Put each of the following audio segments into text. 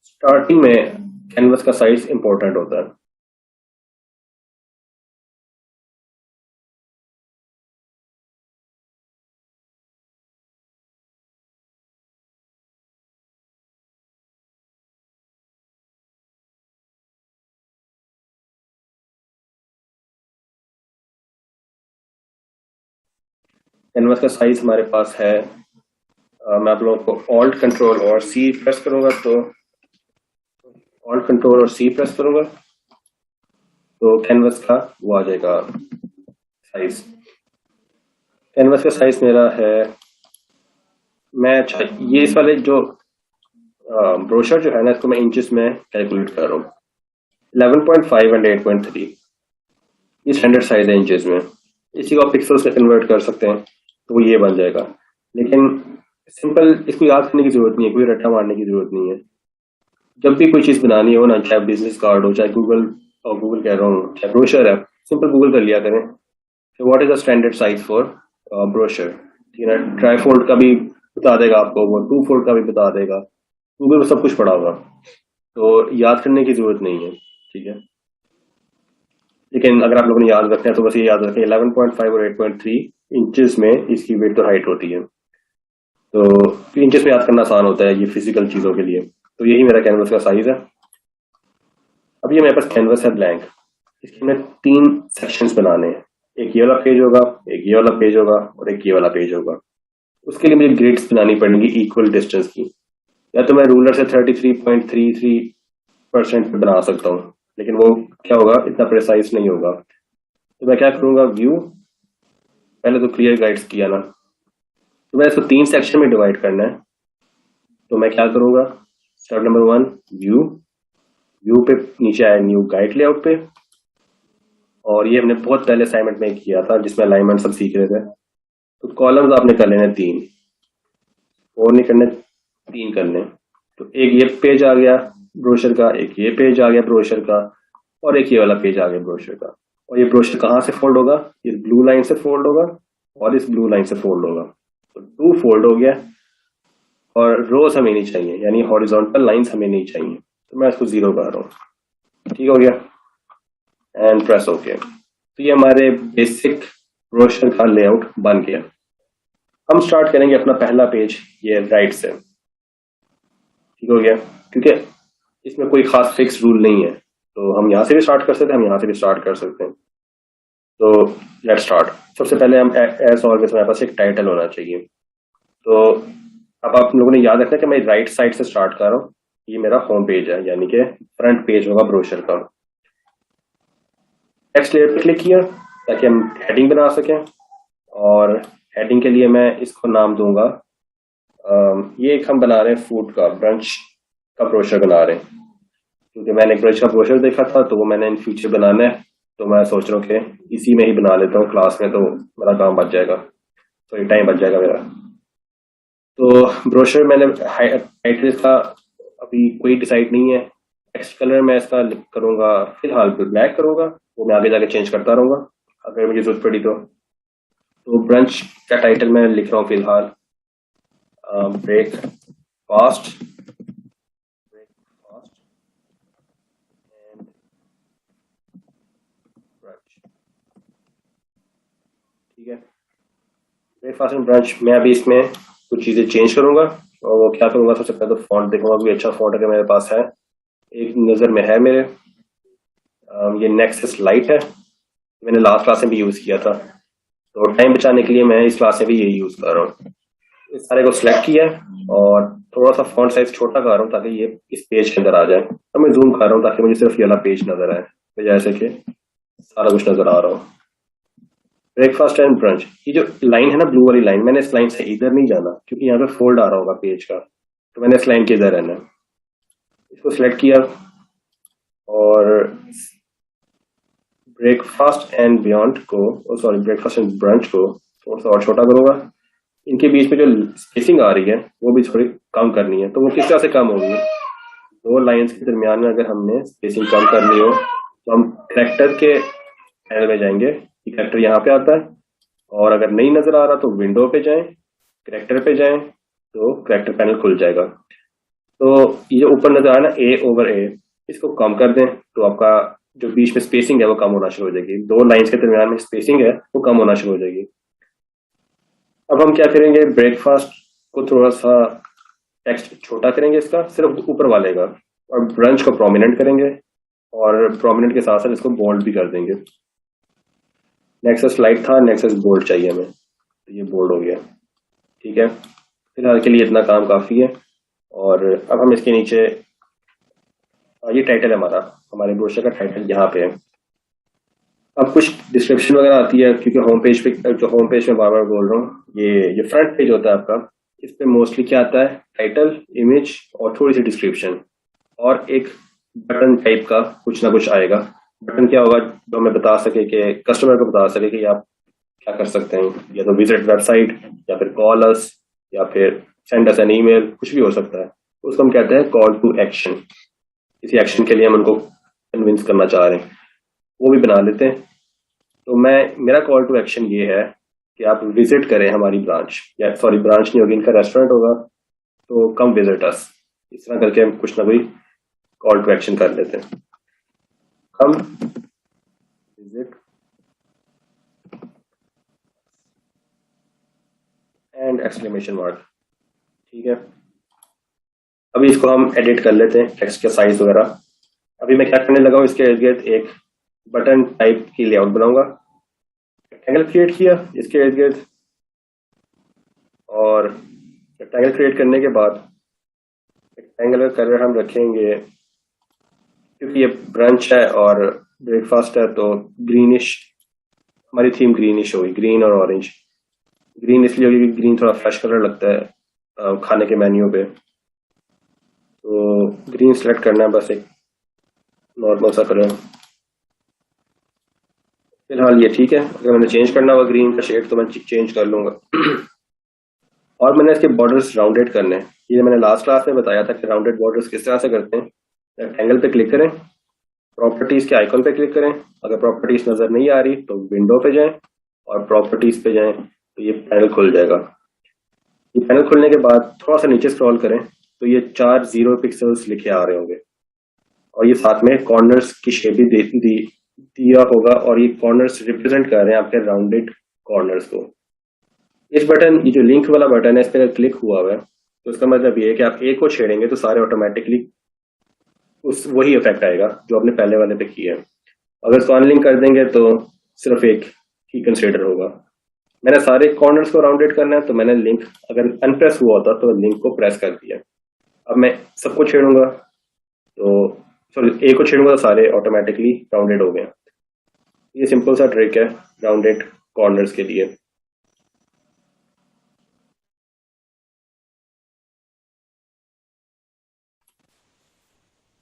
Starting में canvas का size important होता है। कैनवस का साइज हमारे पास है, मैं आप लोगों को ऑल्ट कंट्रोल और सी प्रेस करूंगा, तो ऑल्ट कंट्रोल और सी प्रेस करूंगा तो कैनवस का वो आ जाएगा साइज। कैनवस का साइज मेरा है, मैं ये इस वाले जो ब्रोशर जो है ना, इसको मैं इंचेस में कैलकुलेट कर रहा हूँ। 11.5 एंड 8.3 ये स्टैंडर्ड साइज है इंचेस में। इसी को आप पिक्सल्स में कन्वर्ट कर सकते हैं तो ये बन जाएगा। लेकिन सिंपल इसको याद करने की जरूरत नहीं है, कोई रट्टा मारने की जरूरत नहीं है। जब भी कोई चीज बनानी हो ना, चाहे बिजनेस कार्ड हो, चाहे गूगल कह रहा हूँ, चाहे ब्रोशर है, सिंपल गूगल कर लिया करें what is the standard size for brochure. ठीक है ना, ट्राईफोल्ड का भी बता देगा आपको, वो 2 फोल्ड का भी बता देगा, गूगल में सब कुछ पड़ा होगा, तो याद करने की जरूरत नहीं है। ठीक है, लेकिन अगर आप लोगों ने याद रखना है तो बस ये याद रखें 11.5 और 8.3 इंचेस में इसकी वेट और हाइट होती है। तो इंचेस में याद करना आसान होता है ये फिजिकल चीजों के लिए। तो यही मेरा कैनवस का साइज है। अब ये मेरे पास कैनवस है ब्लैंक, इसके मैं 3 सेक्शंस बनाने हैं। एक ये वाला पेज होगा, एक ये वाला पेज होगा और एक ये वाला पेज होगा। उसके लिए मुझे ग्रिड्स बनानी पड़ेंगी इक्वल डिस्टेंस की। या तो मैं रूलर से 33.33% बना सकता हूँ, लेकिन वो क्या होगा, इतना प्रिसाइज नहीं होगा। तो मैं क्या करूंगा, व्यू, पहले तो क्लियर गाइड्स किया ना, तो मैं इसको 3 सेक्शन में डिवाइड करना है। तो मैं क्या करूंगा, स्टेप नंबर 1 व्यू, व्यू पे नीचे आया न्यू गाइड लेआउट पे, और ये हमने बहुत पहले असाइनमेंट में किया था जिसमें अलाइनमेंट सब सीख रहे थे। तो कॉलम्स आपने कर लेने 3, 4 नहीं करने, 3 करने। तो एक ये पेज आ गया ब्रोशर का, एक ये पेज आ गया ब्रोशर का, और एक ये वाला पेज आ गया ब्रोशर का। और ये ब्रोशर कहाँ से फोल्ड होगा, इस ब्लू लाइन से फोल्ड होगा और इस ब्लू लाइन से फोल्ड होगा। तो 2 फोल्ड हो गया, और रोज हमें नहीं चाहिए, यानी हॉरिजॉन्टल लाइंस हमें नहीं चाहिए, तो मैं इसको 0 कर रहा हूँ। ठीक हो गया, एंड प्रेस ओके। तो ये हमारे बेसिक ब्रोशर का लेआउट बन गया। हम स्टार्ट करेंगे अपना पहला पेज ये राइट से। ठीक हो गया, क्योंकि इसमें कोई खास फिक्स रूल नहीं है, तो हम यहाँ से भी स्टार्ट कर सकते हैं, हम यहाँ से भी स्टार्ट कर सकते हैं। तो लेट स्टार्ट। सबसे पहले हम एज ऑलवेज हमारे पास एक टाइटल होना चाहिए। तो अब आप लोगों ने याद रखना कि मैं राइट साइड से स्टार्ट कर रहा हूँ। ये मेरा होम पेज है, यानी कि फ्रंट पेज होगा ब्रोशर का। टेक्स्ट लेयर पे क्लिक किया ताकि हम हेडिंग बना सकें, और हेडिंग के लिए मैं इसको नाम दूंगा, ये एक हम बना रहे हैं फूड का, ब्रंच का ब्रोशर बना रहे हैं, क्योंकि मैंने एक ब्रंच का ब्रोशर देखा था तो वो मैंने इन फ्यूचर बनाना है। तो मैं सोच रहा हूँ कि इसी में ही बना लेता हूँ क्लास में, तो मेरा काम बच जाएगा, तो ये टाइम बच जाएगा मेरा। तो ब्रोशर मैंने टाइटल का अभी कोई डिसाइड नहीं है। टेक्स्ट कलर मैं इसका करूंगा फिलहाल ब्लैक करूंगा, वो मैं आगे जाके चेंज करता रहूंगा अगर मुझे जरूरत पड़ी तो ब्रंच का टाइटल मैं लिख रहा हूँ फिलहाल ब्रेक फास्ट एंड ब्रंच। ठीक है, ब्रेकफास्ट एंड ब्रंच। मैं अभी इसमें कुछ चीजें चेंज करूंगा, और वो क्या करूंगा, सबसे पहले तो फॉन्ट देखूंगा कोई अच्छा फॉन्ट अगर मेरे पास है। एक नजर में है मेरे, ये नेक्सस लाइट है, मैंने लास्ट क्लास में भी यूज किया था, तो टाइम बचाने के लिए मैं इस क्लास में भी यही यूज कर रहा हूँ। इस सारे को सिलेक्ट किया और थोड़ा सा फॉन्ट साइज छोटा कर रहा हूँ ताकि ये इस पेज के अंदर आ जाए। तो मैं जूम कर रहा हूँ ताकि मुझे सिर्फ ये वाला पेज नजर आए, बजाय से कि सारा कुछ नजर आ रहा हो। ब्रेकफास्ट एंड ब्रंच, ये जो लाइन है ना ब्लू वाली लाइन, मैंने इस लाइन से इधर नहीं जाना क्योंकि यहाँ पे फोल्ड आ रहा होगा पेज का, तो मैंने इस लाइन के इधर रहना है। इसको सिलेक्ट किया और ब्रेकफास्ट एंड बियॉन्ड को, सॉरी ब्रेकफास्ट एंड ब्रंच को थोड़ा सा और छोटा करूंगा। इनके बीच में जो स्पेसिंग आ रही है वो भी थोड़ी कम करनी है। तो वो किस तरह से कम होगी, 2 लाइंस के दरमियान में अगर हमने स्पेसिंग कम करनी हो तो हम करेक्टर के पैनल में जाएंगे, करेक्टर यहाँ पे आता है, और अगर नहीं नजर आ रहा तो विंडो पे जाएं, करेक्टर पे जाएं, तो करेक्टर पैनल खुल जाएगा। तो ये जो ऊपर नजर आया ना A/A, इसको कम कर दें तो आपका जो बीच में स्पेसिंग है वो कम होना शुरू हो जाएगी, दो लाइंस के दरमियान में स्पेसिंग है वो कम होना शुरू हो जाएगी। अब हम क्या करेंगे, ब्रेकफास्ट को थोड़ा सा टेक्स्ट छोटा करेंगे इसका, सिर्फ ऊपर वाले का, और ब्रंच को प्रोमिनेंट करेंगे, और प्रोमिनेंट के साथ साथ इसको बोल्ड भी कर देंगे। नेक्स्ट स्लाइड था, नेक्स्ट बोल्ड चाहिए हमें, तो ये बोल्ड हो गया। ठीक है, फिलहाल के लिए इतना काम काफी है। और अब हम इसके नीचे, ये टाइटल है हमारा, हमारे ब्रोशर का टाइटल यहाँ पे है। अब कुछ डिस्क्रिप्शन वगैरह आती है, क्योंकि होम पेज पे, जो होम पेज में बार बार बोल रहा हूँ, ये फ्रंट पेज होता है आपका, इस पे मोस्टली क्या आता है, टाइटल, इमेज और थोड़ी सी डिस्क्रिप्शन, और एक बटन टाइप का कुछ ना कुछ आएगा। बटन क्या होगा, जो हमें बता सके कि कस्टमर को बता सके कि आप क्या कर सकते हैं, या तो विजिट वेबसाइट, या फिर कॉल अस, या फिर सेंड अस एन ईमेल, कुछ भी हो सकता है। तो उसको हम कहते हैं कॉल टू एक्शन। किसी एक्शन के लिए हम उनको कन्विंस करना चाह रहे हैं, वो भी बना लेते हैं। तो मेरा कॉल टू एक्शन ये है कि आप विजिट करें हमारी ब्रांच, या सॉरी ब्रांच नहीं होगी, इनका रेस्टोरेंट होगा, तो कम विजिट अस। इस तरह करके हम कुछ ना कोई कॉल टू एक्शन कर लेते हैं। हम विजिट एंड एक्सक्लेमेशन मार्क। ठीक है, अभी इसको हम एडिट कर लेते हैं, टेक्स्ट का साइज वगैरह। अभी मैं क्या करने लगा हूँ, इसके इर्द गिर्द एक बटन टाइप की लेआउट बनाऊंगा। रेक्टेंगल क्रिएट किया इसके इर्द गिर्द, और रेक्टेंगल क्रिएट करने के बाद रेक्टेंगल का कलर हम रखेंगे, क्योंकि ये ब्रंच है और ब्रेकफास्ट है, तो ग्रीनिश, हमारी थीम ग्रीनिश होगी, ग्रीन और ऑरेंज। ग्रीन इसलिए होगी क्योंकि ग्रीन थोड़ा फ्रेश कलर लगता है खाने के मेन्यू पे, तो ग्रीन सेलेक्ट करना है, बस एक नॉर्मल सा कलर। फिलहाल ये ठीक है, अगर मैंने चेंज करना होगा ग्रीन का शेड तो मैं चेंज कर लूंगा। और मैंने इसके बॉर्डर्स राउंडेड करने हैं, ये मैंने लास्ट क्लास में बताया था कि राउंडेड बॉर्डर्स किस तरह से करते हैं। रेक्टेंगल पे क्लिक करें, प्रॉपर्टीज के आइकन पे क्लिक करें, अगर प्रॉपर्टीज नजर नहीं आ रही तो विंडो पे जाएं और प्रॉपर्टीज पे जाएं, तो ये पैनल खुल जाएगा। ये पैनल खुलने के बाद थोड़ा सा नीचे स्क्रॉल करें तो ये 4 0 पिक्सल्स लिखे आ रहे होंगे, और ये साथ में कॉर्नर्स की शेप भी दिया होगा, और ये कॉर्नर्स रिप्रेजेंट कर रहे हैं आपके राउंडेड कॉर्नर्स को। इस बटन, ये जो लिंक वाला बटन है, इस पर क्लिक हुआ हुआ है, तो इसका मतलब ये है कि आप एक को छेड़ेंगे तो सारे ऑटोमेटिकली उस वही इफेक्ट आएगा जो आपने पहले वाले पे किया है। अगर इसको अनलिंक कर देंगे तो सिर्फ एक ही कंसिडर होगा। मैंने सारे कॉर्नर्स को राउंडेड करना है, तो मैंने लिंक अगर अनप्रेस हुआ होता तो लिंक को प्रेस कर दिया। अब मैं सबको छेड़ूंगा तो सॉरी, एक को छेड़ूंगा तो सारे ऑटोमेटिकली राउंडेड हो गए। ये सिंपल सा ट्रिक है राउंडेड कॉर्नर्स के लिए।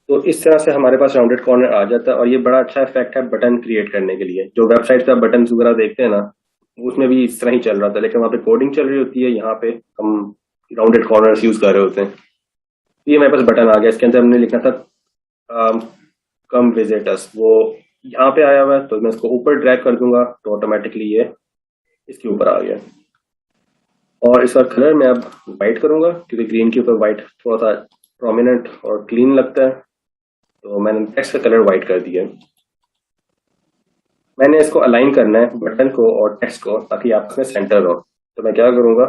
तो इस तरह से हमारे पास राउंडेड कॉर्नर आ जाता है, और ये बड़ा अच्छा इफेक्ट है बटन क्रिएट करने के लिए। जो वेबसाइट पे बटन वगैरह देखते हैं ना, उसमें भी इस तरह ही चल रहा था, लेकिन वहां पे कोडिंग चल रही होती है, यहाँ पे हम राउंडेड कॉर्नर्स यूज कर रहे होते हैं। ये मेरे पास बटन आ गया, इसके अंदर हमने लिखना था कम विजिट अस, वो यहाँ पे आया हुआ है, तो मैं इसको ऊपर ड्रैग कर दूंगा तो ऑटोमेटिकली ये इसके ऊपर आ गया। और इसका कलर मैं अब व्हाइट करूंगा, क्योंकि ग्रीन के ऊपर व्हाइट थोड़ा सा प्रोमिनेंट और क्लीन लगता है, तो मैंने टेक्स्ट का कलर व्हाइट कर दिया। मैंने इसको अलाइन करना है बटन को और टेक्स्ट को, ताकि आपस में सेंटर हो। तो मैं क्या करूंगा,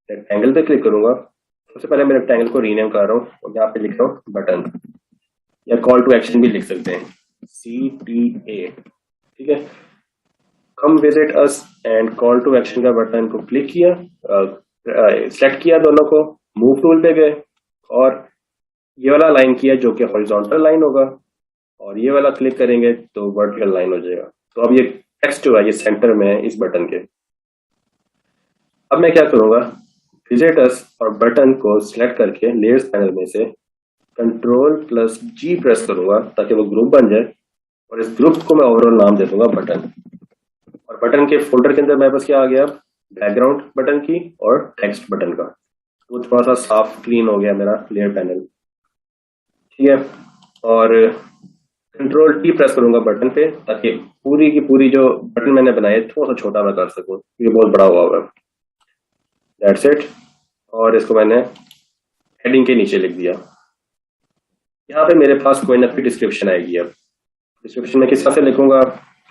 रेक्टेंगल पे क्लिक करूंगा। सबसे पहले मैं रेक्टेंगल को रीनेम कर रहा हूँ, और यहाँ पे लिख रहा हूँ बटन, या कॉल टू एक्शन भी लिख सकते हैं, CTA। ठीक है, come visit us and call to action का बटन को क्लिक किया, सेलेक्ट किया दोनों को, मूव टूल पे गए, और ये वाला लाइन किया जो कि हॉरिजॉन्टल लाइन होगा, और ये वाला क्लिक करेंगे तो वर्टिकल लाइन हो जाएगा। तो अब ये टेक्स्ट जो है ये सेंटर में है इस बटन के। अब मैं क्या करूंगा, विजिटर्स और बटन को सिलेक्ट करके लेयर्स पैनल में से Ctrl+G प्रेस करूंगा, ताकि वो ग्रुप बन जाए, और इस ग्रुप को मैं ओवरऑल नाम दे दूंगा बटन। और बटन के फोल्डर के अंदर मेरे पास क्या आ गया, बैकग्राउंड बटन की और टेक्स्ट बटन का। तो थोड़ा सा साफ क्लीन हो गया मेरा लेयर पैनल। ठीक है, और Ctrl+T प्रेस करूंगा बटन पे, ताकि पूरी की पूरी जो बटन मैंने बनाए थोड़ा सा छोटा मैं कर सकूं, ये बहुत बड़ा हुआ है। That's it. और इसको मैंने हेडिंग के नीचे लिख दिया। यहाँ पे मेरे पास कोई ना कोई डिस्क्रिप्शन आएगी। अब डिस्क्रिप्शन में किस तरह से लिखूंगा?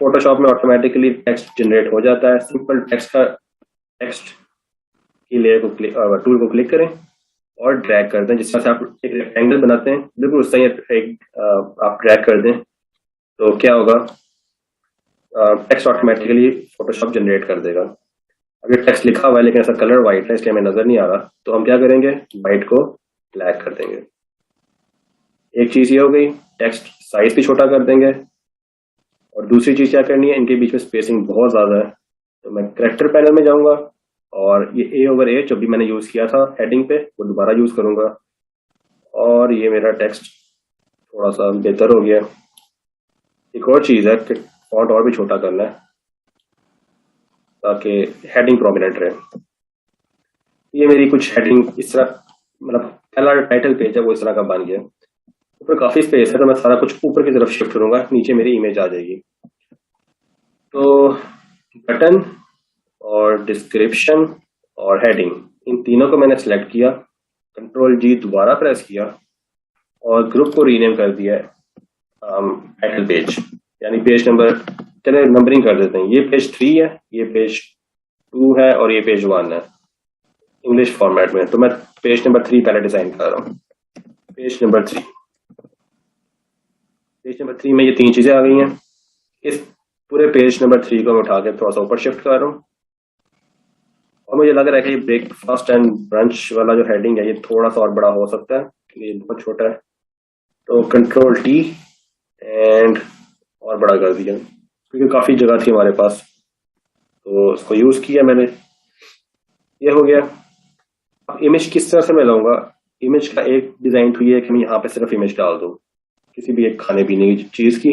फोटोशॉप में ऑटोमेटिकली टेक्स्ट जनरेट हो जाता है। सिंपल टेक्स्ट की लेयर को टूल को क्लिक करें और ड्रैग कर दें। जिस तरह से आप एक रेक्टेंगल बनाते हैं, बिल्कुल उस तरह आप ड्रैग कर दें तो क्या होगा, टेक्स्ट ऑटोमेटिकली फोटोशॉप जनरेट कर देगा। अगर टेक्स्ट लिखा हुआ है लेकिन ऐसा कलर वाइट है इसलिए हमें नजर नहीं आ रहा, तो हम क्या करेंगे, वाइट को ब्लैक कर देंगे। एक चीज ये हो गई, टेक्स्ट साइज भी छोटा कर देंगे। और दूसरी चीज क्या करनी है, इनके बीच में स्पेसिंग बहुत ज्यादा है, तो मैं कैरेक्टर पैनल में जाऊंगा और ये A/A जो भी मैंने यूज किया था हेडिंग पे वो दोबारा यूज करूंगा। और ये मेरा टेक्स्ट थोड़ा सा बेहतर हो गया। एक और चीज है कि फॉन्ट और भी छोटा करना है ताकि हेडिंग प्रोमिनेंट रहे। ये मेरी कुछ हेडिंग इस तरह, मतलब पहला टाइटल पेज है वो इस तरह का बन गया। ऊपर काफी स्पेस है तो मैं सारा कुछ ऊपर की तरफ शिफ्ट करूंगा, नीचे मेरी इमेज आ जाएगी। तो बटन और डिस्क्रिप्शन और हेडिंग, इन तीनों को मैंने सेलेक्ट किया, Ctrl+G दोबारा प्रेस किया और ग्रुप को रीनेम कर दिया टाइटल पेज, यानी पेज नंबर, चले नंबरिंग कर देते हैं। ये पेज 3 है, ये पेज 2 है और ये पेज 1 है इंग्लिश फॉर्मेट में। तो मैं पेज नंबर 3 पहले डिजाइन कर रहा हूँ। पेज नंबर 3 में ये तीन चीजें आ गई हैं। इस पूरे पेज नंबर 3 को मैं उठा के थोड़ा सा ऊपर शिफ्ट कर रहा हूँ और मुझे लग रहा है कि ब्रेकफास्ट एंड ब्रंच वाला जो हेडिंग है ये थोड़ा सा और बड़ा हो सकता है, ये बहुत छोटा है। तो Ctrl+T एंड और बड़ा कर दिया क्योंकि काफी जगह थी हमारे पास, तो उसको यूज किया मैंने। ये हो गया। अब इमेज किस तरह से मैं लाऊंगा? इमेज का एक डिजाइन तो ये है कि मैं यहाँ पे सिर्फ इमेज डाल दूं किसी भी एक खाने पीने की चीज की।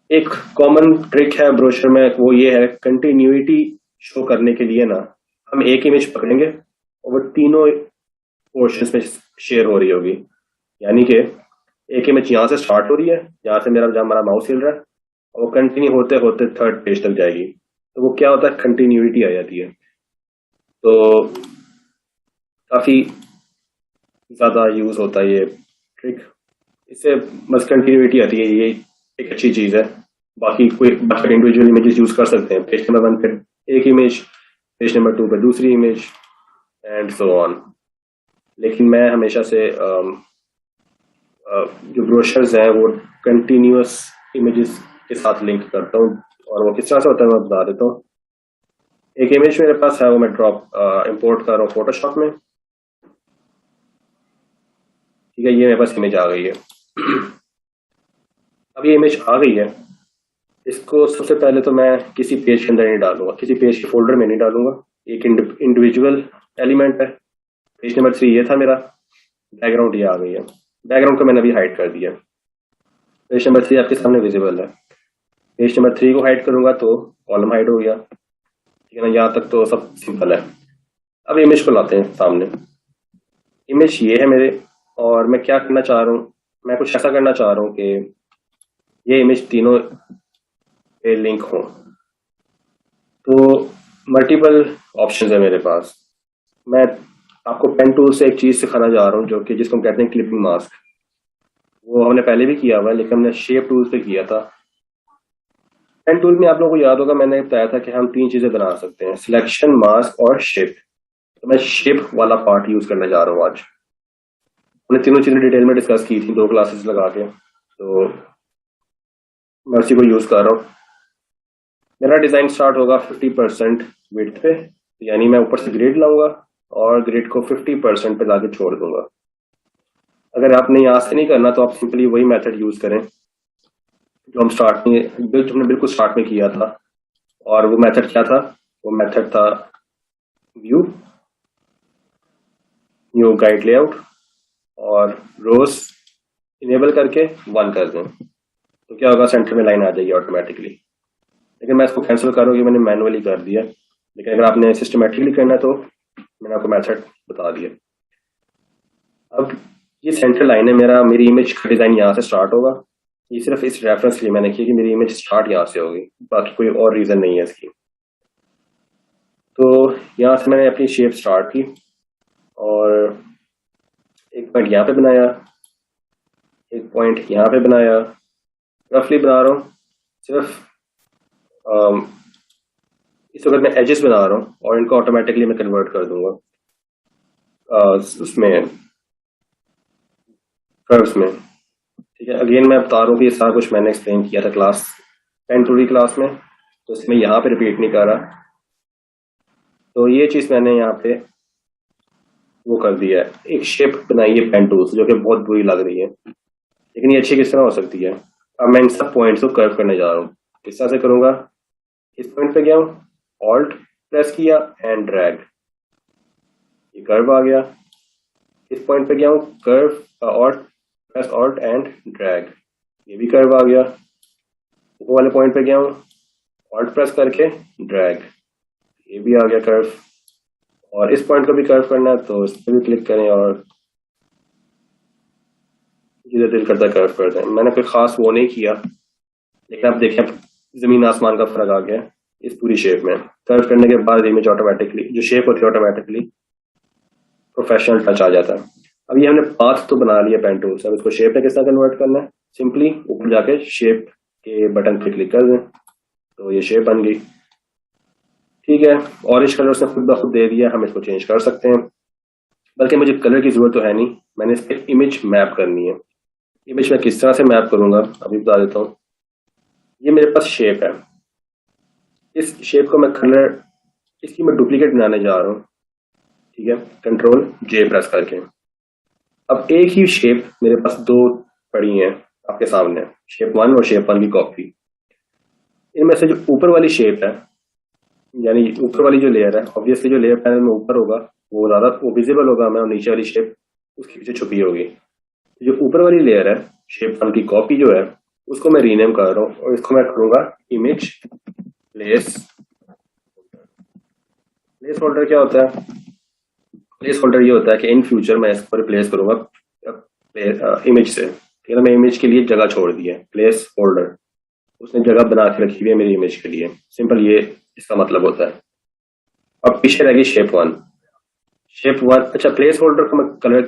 एक कॉमन ट्रिक है ब्रोशर में, वो ये है, कंटिन्यूटी शो करने के लिए ना हम एक इमेज पकड़ेंगे और वो तीनों पोर्शंस में शेयर हो रही होगी। यानी कि एक इमेज यहाँ से स्टार्ट हो रही है, यहाँ से मेरा जहाँ हमारा माउस हिल रहा है, और वो कंटिन्यू होते होते थर्ड पेज तक जाएगी। तो वो क्या होता है, कंटिन्यूटी आ जाती है। तो काफी ज्यादा यूज होता है ये ट्रिक, इससे बस कंटिन्यूटी आती है, ये एक अच्छी चीज है। बाकी इंडिविजुअल इमेजेस यूज कर सकते हैं। पेज नंबर 1 पे एक इमेज, पेज नंबर 2 पे दूसरी इमेज एंड सो ऑन। लेकिन मैं हमेशा से जो ब्रोशर्स हैं वो कंटिन्यूअस इमेजेस के साथ लिंक करता हूँ, और वो किस तरह से होता है मैं बता देता हूँ। एक इमेज मेरे पास है, वो मैं इंपोर्ट कर रहा हूँ फोटोशॉप में। ठीक है, ये मेरे पास इमेज आ गई है। अब ये इमेज आ गई है, इसको सबसे पहले तो मैं किसी पेज के अंदर नहीं डालूंगा, किसी पेज के फोल्डर में नहीं डालूंगा। एक इंडिविजुअल एलिमेंट है। पेज नंबर 3 ये था मेरा, बैकग्राउंड ये आ गई है। बैकग्राउंड को मैंने अभी हाइड कर दिया। पेज नंबर 3 आपके सामने विजिबल है। पेज नंबर 3 को हाइड करूंगा तो कॉलम हाइड हो गया। ठीक है ना, यहाँ तक तो सब सिंपल है। अब इमेज को लाते हैं सामने। इमेज ये है मेरे, और मैं क्या करना चाह रहा हूँ, मैं कुछ ऐसा करना चाह रहा हूँ कि ये इमेज तीनों पे लिंक हो। तो मल्टीपल ऑप्शंस है मेरे पास। मैं आपको पेन टूल से एक चीज सिखाना जा रहा हूँ जो कि जिसको हम कहते हैं क्लिपिंग मास्क। वो हमने पहले भी किया हुआ है लेकिन हमने शेप टूल पे किया था। पेन टूल में आप लोगों को याद होगा मैंने बताया था कि हम तीन चीजें बना सकते हैं, सिलेक्शन, मास्क और शेप। तो मैं शेप वाला पार्ट यूज करने जा रहा हूँ आज। हमने तीनों चीजें डिटेल में डिस्कस की थी 2 क्लासेस लगा के, तो मैं उसी को यूज कर रहा हूँ। मेरा डिजाइन स्टार्ट होगा 50% विड्थ पे, यानी मैं ऊपर से ग्रिड लाऊंगा और ग्रिड को 50% पे लाके छोड़ दूंगा। अगर आपने यहाँ से नहीं करना तो आप सिंपली वही मेथड यूज करें जो हम हमने बिल्कुल स्टार्ट में किया था। और वो मेथड क्या था? वो मेथड था व्यू, न्यू गाइड लेआउट, और रोज इनेबल करके 1 कर दें। तो क्या होगा, सेंटर में लाइन आ जाएगी ऑटोमेटिकली। लेकिन मैं इसको कैंसिल करूँगी, मैंने मैनुअली कर दिया। लेकिन अगर आपने सिस्टमेटिकली करना है तो मैंने आपको मेथड बता दिया। अब ये सेंटर लाइन है मेरी इमेज का डिजाइन यहाँ से स्टार्ट होगा। ये सिर्फ इस रेफरेंस के लिए मैंने किया कि मेरी इमेज स्टार्ट यहाँ से होगी, बाकी कोई और रीजन नहीं है इसकी। तो यहाँ से मैंने अपनी शेप स्टार्ट की और एक पॉइंट यहाँ पे बनाया, एक पॉइंट यहाँ पे बनाया, रफली बना रहा हूँ सिर्फ। इस वक्त मैं एजेस बना रहा हूँ और इनको ऑटोमेटिकली मैं कन्वर्ट कर दूंगा उसमें कर्व्स में। ठीक है, अगेन मैं बता रहा हूँ कि ये सारा कुछ मैंने एक्सप्लेन किया था क्लास 10 की क्लास में, तो इसमें यहाँ पे रिपीट नहीं कर रहा। तो ये चीज मैंने यहाँ पे वो कर दिया है, एक शेप बनाई है पेन टूल से जो कि बहुत बुरी लग रही है, लेकिन ये अच्छी किस तरह हो सकती है। अब मैं इन सब पॉइंट्स को कर्व करने जा रहा हूँ। किस तरह से करूंगा, इस पॉइंट पे गया हूँ, ऑल्ट प्रेस किया एंड ड्रैग, ये कर्व आ गया। इस पॉइंट पे गया हूँ, curve alt press alt and drag, ये भी कर्व आ गया। वो वाले पॉइंट पे गया हूँ, ऑल्ट प्रेस करके ड्रैग, ये भी आ गया कर्व। और इस पॉइंट को भी कर्व करना है तो इस पर भी क्लिक करें और जिधर दिल करता है कर्व कर दें। मैंने कोई खास वो नहीं किया, लेकिन आप देखें जमीन आसमान का फर्क आ गया इस पूरी शेप में। कर्व करने के बाद इमेज ऑटोमेटिकली जो शेप होती है ऑटोमेटिकली प्रोफेशनल टच आ जाता है। अब ये हमने पाथ तो बना लिया पेन टूल से, अब इसको शेप में किस तरह कन्वर्ट करना है, सिंपली ऊपर जाके शेप के बटन पे क्लिक कर दें तो ये शेप बन गई। ठीक है, ऑरेंज कलर उसने खुद ब खुद दे दिया, हम इसको चेंज कर सकते हैं, बल्कि मुझे कलर की जरूरत तो है नहीं, मैंने इस पर इमेज मैप करनी है। इमेज मैं किस तरह से मैप करूंगा अभी बता देता हूँ। ये मेरे पास शेप है, इस शेप को मैं कलर, इसकी मैं डुप्लीकेट बनाने जा रहा हूँ। ठीक है, कंट्रोल जे प्रेस करके। अब एक ही शेप मेरे पास दो पड़ी हैं आपके सामने, शेप 1 और शेप 1 की कॉपी। इनमें से जो ऊपर वाली शेप है, यानी ऊपर वाली जो लेयर है, ऑब्वियसली जो लेयर पैनल में ऊपर होगा वो ज्यादा वो विजिबल होगा हमें, और नीचे वाली शेप उसके पीछे छुपी होगी। जो ऊपर वाली लेयर है शेप 1 की कॉपी जो है, उसको मैं रीनेम कर रहा हूँ और इसको मैं करूंगा इमेज प्लेस। प्लेस होल्डर क्या होता है, प्लेस होल्डर ये होता है कि इन फ्यूचर मैं इसको रिप्लेस करूंगा इमेज से। ठीक है, मैं इमेज के लिए जगह छोड़ दी है, प्लेस होल्डर उसने जगह बना के रखी हुई है मेरी इमेज के लिए, सिंपल ये इसका मतलब होता है। अब पीछे रहेगी शेप 1। शेप 1, अच्छा प्लेस होल्डर को मैं कलर,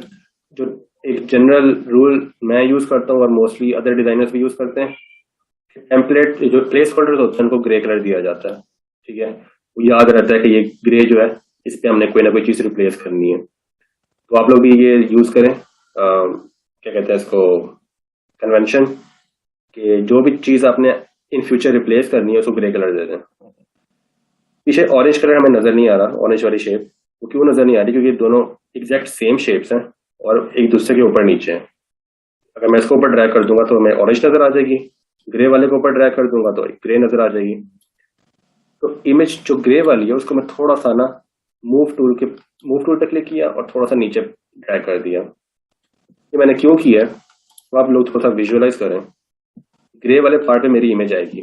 जो एक जनरल रूल मैं यूज करता हूँ और मोस्टली अदर डिजाइनर्स भी यूज करते हैं, टेम्पलेट जो प्लेस होल्डर होते हैं उनको ग्रे कलर दिया जाता है। ठीक है, वो याद रहता है कि ये ग्रे जो है इस पे हमने कोई ना कोई चीज रिप्लेस करनी है, तो आप लोग भी ये यूज करें क्या कहते हैं इसको, कन्वेंशन, कि जो भी चीज आपने इन फ्यूचर रिप्लेस करनी है उसको ग्रे कलर दे दें। पीछे ऑरेंज कलर हमें नजर नहीं आ रहा, ऑरेंज वाली शेप वो क्यों नजर नहीं आ रही, क्योंकि दोनों एग्जैक्ट सेम शेप्स हैं और एक दूसरे के ऊपर नीचे हैं। अगर मैं इसको ऊपर ड्रैग कर दूंगा तो हमें ऑरेंज नजर आ जाएगी, ग्रे वाले को ऊपर ड्रैग कर दूंगा तो ग्रे नजर आ जाएगी। तो इमेज जो ग्रे वाली है उसको मैं थोड़ा सा ना मूव टूल पे क्लिक किया और थोड़ा सा नीचे ड्रैग कर दिया। ये मैंने क्यों किया है तो आप लोग थोड़ा सा विजुअलाइज करें। ग्रे वाले पार्ट पे मेरी इमेज आएगी,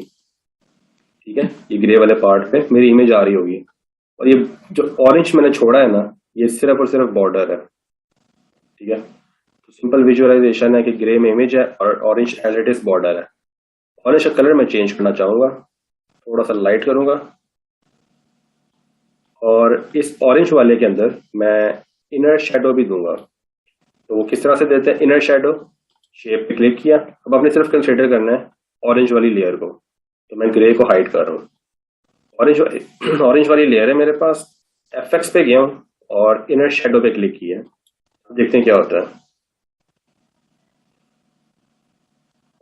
ठीक है, ये ग्रे वाले पार्ट पे मेरी इमेज आ रही होगी, और ये जो ऑरेंज मैंने छोड़ा है ना ये सिर्फ और सिर्फ बॉर्डर है। ठीक है, तो सिंपल विजुअलाइजेशन है कि ग्रे में इमेज है और orange as it is border है। ऑरेंज का कलर मैं चेंज करना चाहूंगा, थोड़ा सा लाइट करूंगा और इस ऑरेंज वाले के अंदर मैं इनर शेडो भी दूंगा। तो वो किस तरह से देते हैं इनर शेडो, शेप पे क्लिक किया, अब आपने सिर्फ कंसिडर करना है ऑरेंज वाली लेयर को, तो मैं ग्रे को हाइड कर रहा हूँ। ऑरेंज वाली लेयर है मेरे पास, एफएक्स पे गया हूँ और इनर शेडो पे क्लिक किया, देखते हैं क्या होता है।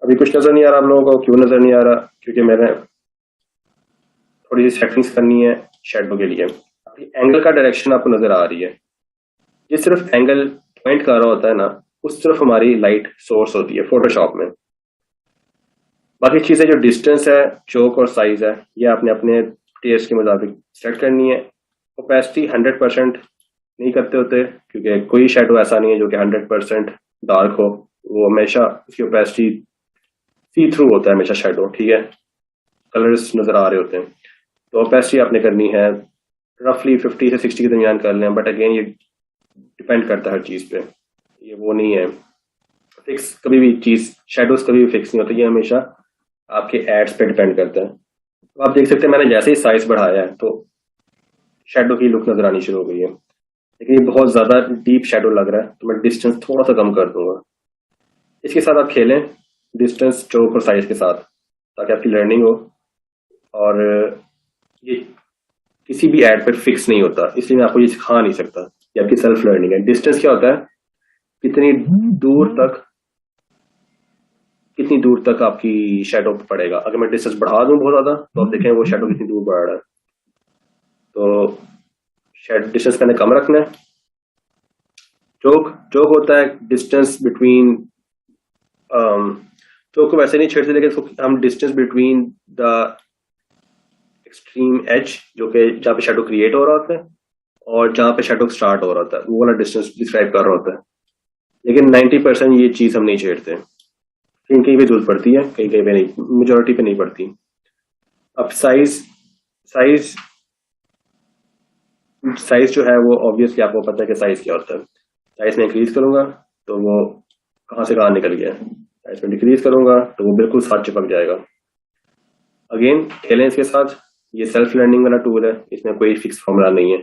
अभी कुछ नजर नहीं आ रहा आप लोगों को, क्यों नजर नहीं आ रहा, क्योंकि मैंने थोड़ी सी सेटिंग्स करनी है शेडो के लिए। एंगल का डायरेक्शन आपको नजर आ रही है, ये सिर्फ एंगल पॉइंट कर रहा होता है ना, उस तरफ हमारी लाइट सोर्स होती है फोटोशॉप में। बाकी चीजें जो डिस्टेंस है, चौक और साइज है, ये आपने अपने टेस्ट के मुताबिक सेट करनी है। ओपेसिटी 100% नहीं करते होते, क्योंकि कोई शेडो ऐसा नहीं है जो कि 100% डार्क हो, वो हमेशा उसकी ओपेसिटी सी थ्रू होता है हमेशा शेडो। ठीक है, कलर्स नजर आ रहे होते हैं, तो ओपेसिटी आपने करनी है रफली 50 से 60 के दरमियान कर लें, बट अगेन ये डिपेंड करता है हर चीज पे, ये वो नहीं है फिक्स, कभी भी चीज शेडोज कभी भी फिक्स नहीं होती, ये हमेशा आपके एड्स पे डिपेंड करता है। तो आप देख सकते हैं मैंने जैसे ही साइज बढ़ाया है तो शेडो की लुक नजर आनी शुरू हो गई है, लेकिन ये बहुत ज्यादा डीप शेडो लग रहा है तो मैं डिस्टेंस थोड़ा सा कम कर दूंगा। इसके साथ आप खेलें डिस्टेंस, स्ट्रोक और साइज के साथ, ताकि आपकी लर्निंग हो। और ये किसी भी ऐड पर फिक्स नहीं होता, इसलिए मैं आपको ये सिखा नहीं सकता। ये आपकी सेल्फ लर्निंग है। डिस्टेंस क्या होता है? कितनी दूर तक कितनी दूर तक आपकी शेडो पड़ेगा। अगर मैं डिस्टेंस बढ़ा दूं बहुत ज्यादा, तो आप देखें वो शेडो कितनी दूर बढ़ रहा है। तो शेड डिस्टेंस मैंने कम रखना है। चौक चौक होता है डिस्टेंस बिटवीन, चौक को वैसे नहीं छेड़ते, लेकिन इसको हम distance between the extreme edge, जो कि जहाँ पे शेडो क्रिएट हो रहा होता है और जहाँ पे शेडो स्टार्ट हो रहा होता है, वो वाला डिस्टेंस डिस्क्राइब कर रहा होता है। लेकिन 90% ये चीज हम नहीं छेड़ते। कहीं कहीं पे जरूरत पड़ती है, कहीं कहीं पे नहीं, मेजोरिटी पे नहीं पड़ती। अब साइज साइज साइज जो है वो ऑब्वियसली आपको पता है कि साइज क्या होता है। साइज में इंक्रीज करूंगा तो वो कहाँ से कहाँ निकल गया। साइज में डिक्रीज करूंगा तो वो बिल्कुल साथ चिपक जाएगा। अगेन खेलें इसके साथ। ये सेल्फ लर्निंग वाला टूल है, इसमें कोई फिक्स फॉर्मूला नहीं है।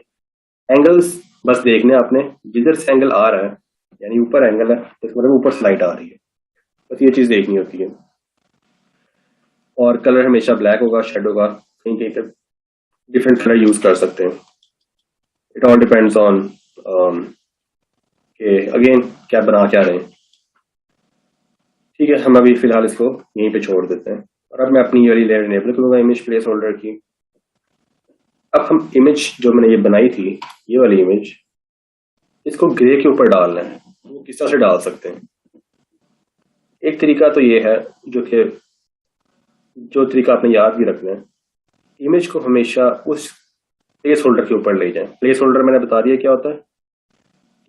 एंगल्स बस देखने आपने, जिधर से एंगल आ रहा है, यानी ऊपर एंगल है तो इसका मतलब ऊपर स्लाइड आ रही है, बस ये चीज देखनी होती है। और कलर हमेशा ब्लैक होगा शेडो का, कहीं कहीं पे डिफरेंट कलर यूज कर सकते हैं। इट ऑल डिपेंड्स ऑन कि अगेन क्या बना क्या रहे हैं। ठीक है, हम अभी फिलहाल इसको यहीं पे छोड़ देते हैं। और अब मैं अपनी ये वाली लेयर इनेबल करूंगा इमेज प्लेस होल्डर की। अब हम इमेज जो मैंने ये बनाई थी, ये वाली इमेज, इसको ग्रे के ऊपर डालना है। वो किस तरह से डाल सकते हैं? एक तरीका तो ये है, जो तरीका आपने याद भी रखना है, इमेज को हमेशा उस प्लेस होल्डर के ऊपर ले जाएं। प्लेस होल्डर मैंने बता दिया क्या होता है।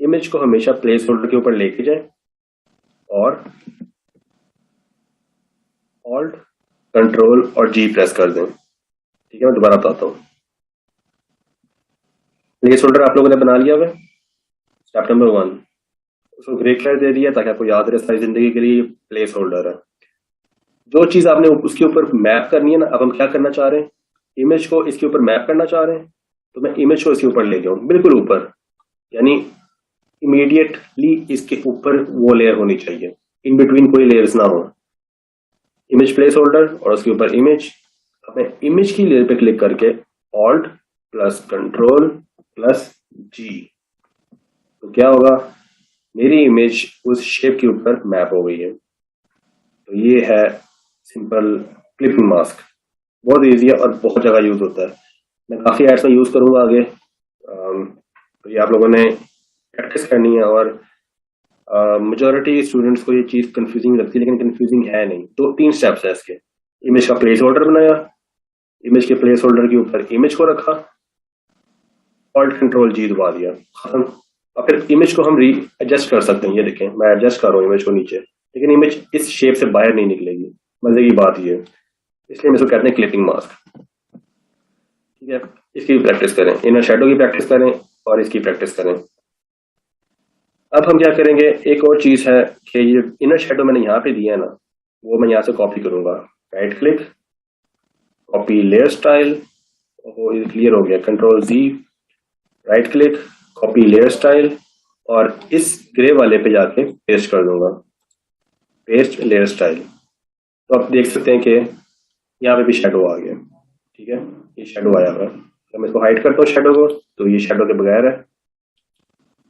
इमेज को हमेशा प्लेस होल्डर के ऊपर लेके जाएं और ऑल्ट कंट्रोल और जी प्रेस कर दें। ठीक है, मैं दोबारा बताता हूँ। प्लेस होल्डर आप लोगों ने बना लिया हुआ है। स्टेप नंबर 1, उसको ग्रे कलर दे दिया ताकि आपको याद रहे सारी जिंदगी के लिए प्लेस होल्डर है। जो चीज आपने उसके ऊपर मैप करनी है ना, अब हम क्या करना चाह रहे हैं, इमेज को इसके ऊपर मैप करना चाह रहे हैं। तो मैं इमेज को इसके ऊपर ले जाऊं, बिल्कुल ऊपर, यानी इमीडिएटली इसके ऊपर वो लेयर होनी चाहिए, इन बिटवीन कोई लेयर्स ना हो। इमेज प्लेस होल्डर और उसके ऊपर इमेज। अब मैं इमेज की लेयर पे क्लिक करके ऑल्ट प्लस कंट्रोल प्लस जी, तो क्या होगा, मेरी इमेज उस शेप के ऊपर मैप हो गई है। तो ये है सिंपल क्लिपिंग मास्क। बहुत इजी है और बहुत जगह यूज होता है। मैं काफी एड्स में यूज करूंगा आगे। तो ये आप लोगों ने प्रैक्टिस करनी है। और मेजोरिटी स्टूडेंट्स को ये चीज कंफ्यूजिंग लगती है, लेकिन कंफ्यूजिंग है नहीं। 2-3 स्टेप्स है इसके। इमेज का प्लेस होल्डर बनाया, इमेज के प्लेस होल्डर के ऊपर इमेज को रखा, ऑल्ट कंट्रोल जी दबा दिया, खत्म। और फिर इमेज को हम री एडजस्ट कर सकते हैं। ये देखें, मैं एडजस्ट कर रहा हूँ इमेज को नीचे, लेकिन इमेज इस शेप से बाहर नहीं निकलेगी। मजे की बात ये है, इसलिए हम इसको कहते हैं क्लिपिंग मास्क। ठीक है, इसकी भी प्रैक्टिस करें, इनर शेडो की प्रैक्टिस करें और इसकी प्रैक्टिस करें। अब हम क्या करेंगे, एक और चीज है कि ये इनर शेडो मैंने यहाँ पे दिया है ना, वो मैं यहाँ से कॉपी करूंगा। Right click, copy layer style, वो क्लियर हो गया, control G, right click, copy layer style, और इस ग्रे वाले पे जाके पेस्ट कर दूंगा, पेस्ट लेयर स्टाइल। तो आप देख सकते हैं कि यहाँ पे भी शेडो आ गया। ठीक है, ये शेडो आया हुआ है। तो मैं इसको हाइड करता हूँ शेडो को, तो ये शेडो के बगैर है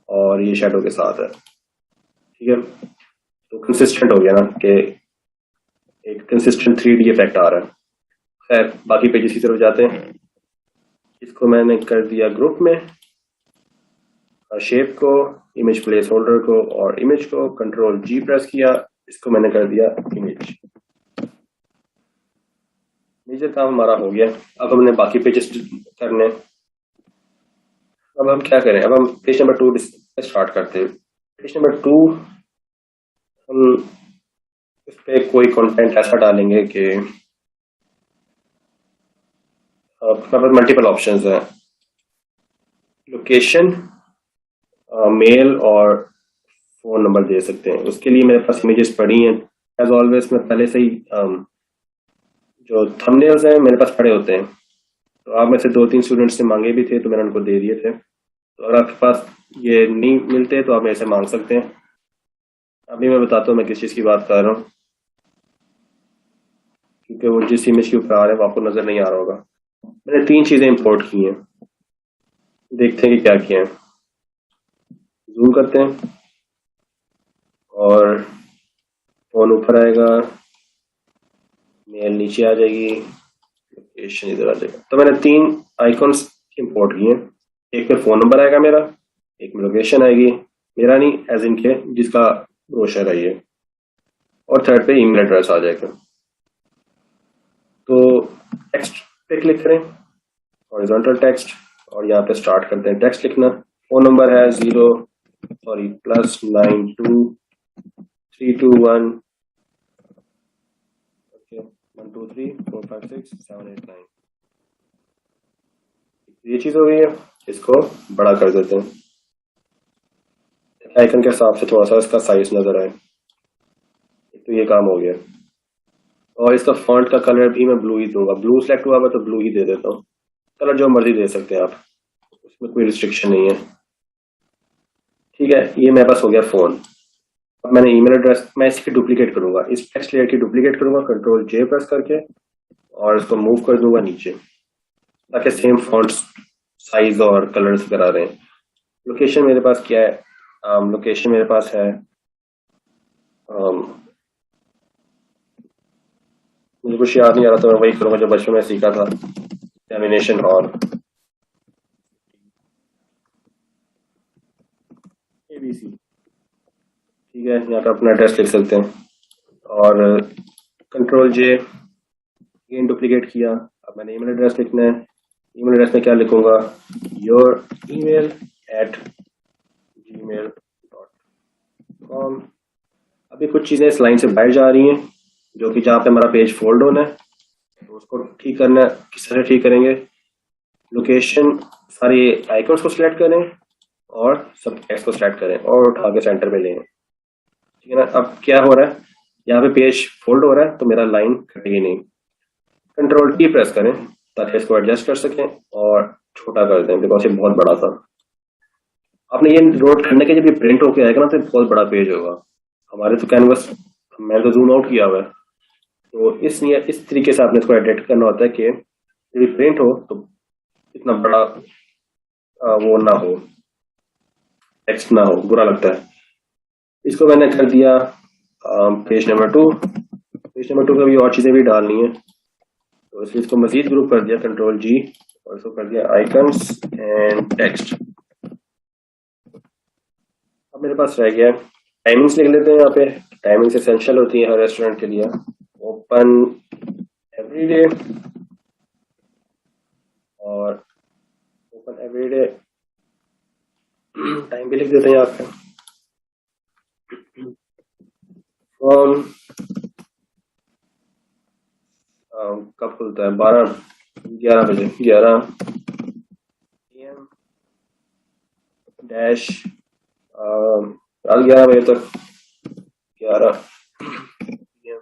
और ये शेडो के साथ है। ठीक है, तो कंसिस्टेंट हो गया ना, कि एक कंसिस्टेंट 3D इफेक्ट आ रहा है। खैर, बाकी पेजेस की तरफ जाते हैं। इसको मैंने कर दिया ग्रुप में, शेप को, इमेज प्लेस होल्डर को और इमेज को, कंट्रोल जी प्रेस किया, इसको मैंने कर दिया इमेज। मेजर काम हमारा हो गया। अब हमने बाकी पेजेस करने। अब हम क्या करें, अब हम पेज नंबर 2 स्टार्ट करते हैं। पेज नंबर 2 हम इस पे कोई कंटेंट ऐसा डालेंगे कि मल्टीपल ऑप्शंस हैं, लोकेशन, मेल और फोन नंबर दे सकते हैं। उसके लिए मेरे पास इमेजेस पड़ी हैं। एज ऑलवेज मैं पहले से ही जो थंबनेल्स हैं मेरे पास पड़े होते हैं। तो आप में से 2-3 स्टूडेंट्स ने मांगे भी थे, तो मैंने उनको दे दिए थे। तो अगर आपके पास ये नहीं मिलते तो आप मेरे से मांग सकते हैं। अभी मैं बताता हूँ मैं किस चीज़ की बात कर रहा हूँ, क्योंकि वो जिस इमेज के ऊपर आ रहे हैं वो आपको नजर नहीं आ रहा होगा। मैंने 3 चीजें इंपोर्ट की हैं, देखते हैं कि क्या किया है। जूम करते हैं और फोन ऊपर आएगा, मेल नीचे आ जाएगी, लोकेशन इधर आ जाएगा। तो मैंने 3 आइकॉन्स इंपोर्ट किए हैं। एक में फोन नंबर आएगा मेरा, एक में लोकेशन आएगी, मेरा नहीं एज इन के जिसका ब्रोशर है ये, और थर्ड पे ईमेल एड्रेस आ जाएगा। तो टेक्स्ट पे क्लिक करें, हॉरिजॉन्टल टेक्स्ट, और यहाँ पे स्टार्ट करते हैं टेक्स्ट लिखना। फोन नंबर है +92 321 123456789। ये चीज हो गई है, इसको बड़ा कर देते हैं आइकन के हिसाब से, थोड़ा सा इसका साइज नजर आए। तो ये काम हो गया। और इसका फॉन्ट का कलर भी मैं ब्लू ही दूंगा, ब्लू सेलेक्ट हुआ हुआ तो ब्लू ही दे देता हूँ। कलर जो मर्जी दे सकते हैं आप, उसमें कोई रिस्ट्रिक्शन नहीं है। ठीक है, ये मेरे पास हो गया फोन। अब मैंने ईमेल एड्रेस, मैं इसकी डुप्लीकेट करूंगा, इस टेक्स्ट लेयर की डुप्लीकेट करूंगा Ctrl+J प्रेस करके, और इसको मूव कर दूंगा नीचे ताकि सेम फॉन्ट साइज और कलर्स करा रहे हैं। लोकेशन मेरे पास क्या है, लोकेशन मेरे पास है, मुझे कुछ याद नहीं आ रहा, तो मैं वही करूंगा जो बचपन में सीखा था, एग्जामिनेशन हॉल ABC। ठीक है, यहाँ पे अपना एड्रेस लिख सकते हैं, और Ctrl+J अगेन डुप्लीकेट किया। अब मैंने ईमेल एड्रेस लिखना है, ईमेल एड्रेस में क्या लिखूंगा, youremail@gmail.com। अभी कुछ चीजें इस लाइन से बाहर जा रही हैं, जो कि जहाँ पे हमारा पेज फोल्ड होना है, तो उसको ठीक करना है। किस तरह ठीक करेंगे, लोकेशन सारी आइकॉन्स को सिलेक्ट करें और सब टेक्स्ट को सिलेक्ट करें और उठा के सेंटर में लें। ठीक है ना। अब क्या हो रहा है, यहाँ पे पेज फोल्ड हो रहा है तो मेरा लाइन कटेगी नहीं। Ctrl+T प्रेस करें ताकि इसको एडजस्ट कर सकें और छोटा कर दें, बिकॉज ये बहुत बड़ा था। आपने ये लोड करने के जब ये प्रिंट होके आएगा ना तो बहुत बड़ा पेज होगा। हमारे तो कैनवस, मैंने तो जूम आउट किया हुआ है, तो इस तरीके से आपने इसको एडिट करना होता है कि जब ये प्रिंट हो तो इतना बड़ा वो ना हो, टेक्स्ट ना हो, बुरा लगता है। इसको मैंने कर दिया पेज नंबर 2। पेज नंबर 2 पे भी और चीजें भी डालनी है, तो इसलिए इसको मजीद ग्रुप कर दिया Ctrl+G, और इसको कर दिया आइकन्स एंड टेक्स्ट। अब मेरे पास रह गया टाइमिंग्स, लिख लेते हैं। यहाँ पे टाइमिंग्स एसेंशियल होती है हर रेस्टोरेंट के लिए। ओपन एवरीडे, और ओपन एवरीडे टाइम भी लिख देते हैं यहाँ पे, फ्रॉम कब खुलता है, 11 बजे, 11 PM डैश 11 बजे तक, 11 PM।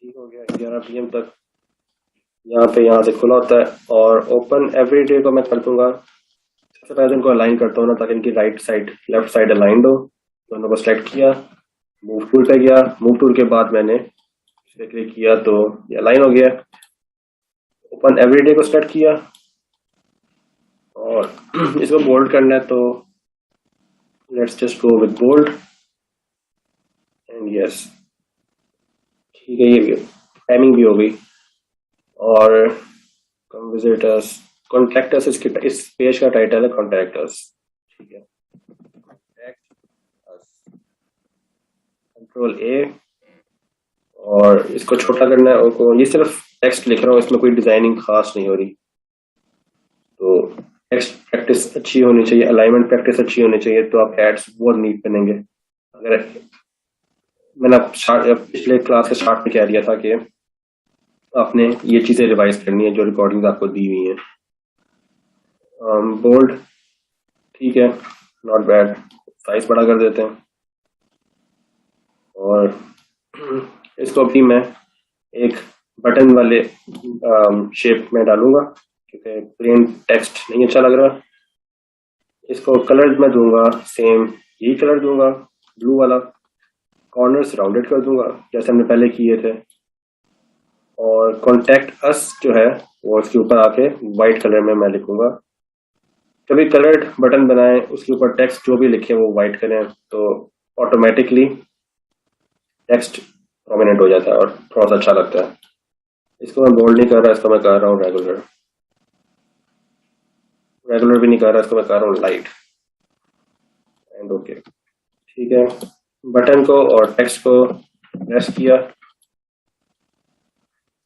ठीक हो गया, 11 PM तक यहाँ से खुला होता है। और ओपन एवरीडे को मैं कर दूंगा, सबसे पहले इनको अलाइन करता हूँ ना, ताकि इनकी right side left side aligned हो। दोनों को सेलेक्ट किया, मूव टूल पे गया, मूव टूल के बाद मैंने इस पे क्लिक किया तो ये अलाइन हो गया। ओपन एवरीडे को सेलेक्ट किया और इसको बोल्ड करना है, तो let's just go with bold and yes. ठीक है, ये टाइमिंग भी हो गई। और कम विजिट अस, कॉन्टैक्ट अस, इस पेज का टाइटल है कॉन्टैक्ट अस। ठीक है, कॉन्टैक्ट अस, Ctrl+A, और इसको छोटा करना है। और ये सिर्फ टेक्स्ट लिख रहा हूँ, इसमें कोई डिजाइनिंग खास नहीं हो रही। तो टेक्स्ट प्रैक्टिस अच्छी होनी चाहिए, अलाइनमेंट प्रैक्टिस अच्छी होनी चाहिए, तो आप एड्स बहुत नीट बनेंगे। अगर मैंने पिछले क्लास के स्टार्ट में कह दिया था कि आपने ये चीजें रिवाइज करनी है जो रिकॉर्डिंग आपको दी हुई है। बोल्ड, ठीक है, नॉट बैड। साइज बड़ा कर देते हैं, और इसको भी मैं एक बटन वाले शेप में डालूंगा, क्योंकि प्लेन टेक्स्ट नहीं अच्छा लग रहा। इसको कलर मैं दूंगा सेम यही कलर दूंगा, ब्लू वाला। कॉर्नर्स राउंडेड कर दूंगा जैसे हमने पहले किए थे। और कॉन्टैक्ट अस जो है वो इसके ऊपर आके व्हाइट कलर में मैं लिखूंगा। कभी कलर्ड बटन बनाएं, उसके ऊपर टेक्स्ट जो भी लिखे वो व्हाइट करें, तो ऑटोमेटिकली टेक्स्ट प्रोमिनेंट हो जाता है और थोड़ा सा अच्छा लगता है। इसको मैं बोल्ड नहीं कर रहा, इसको मैं कर रहा हूँ रेगुलर। रेगुलर भी नहीं कर रहा, इसको मैं कर रहा हूँ लाइट एंड ओके। ठीक है, बटन को और टेक्स्ट को प्रेस किया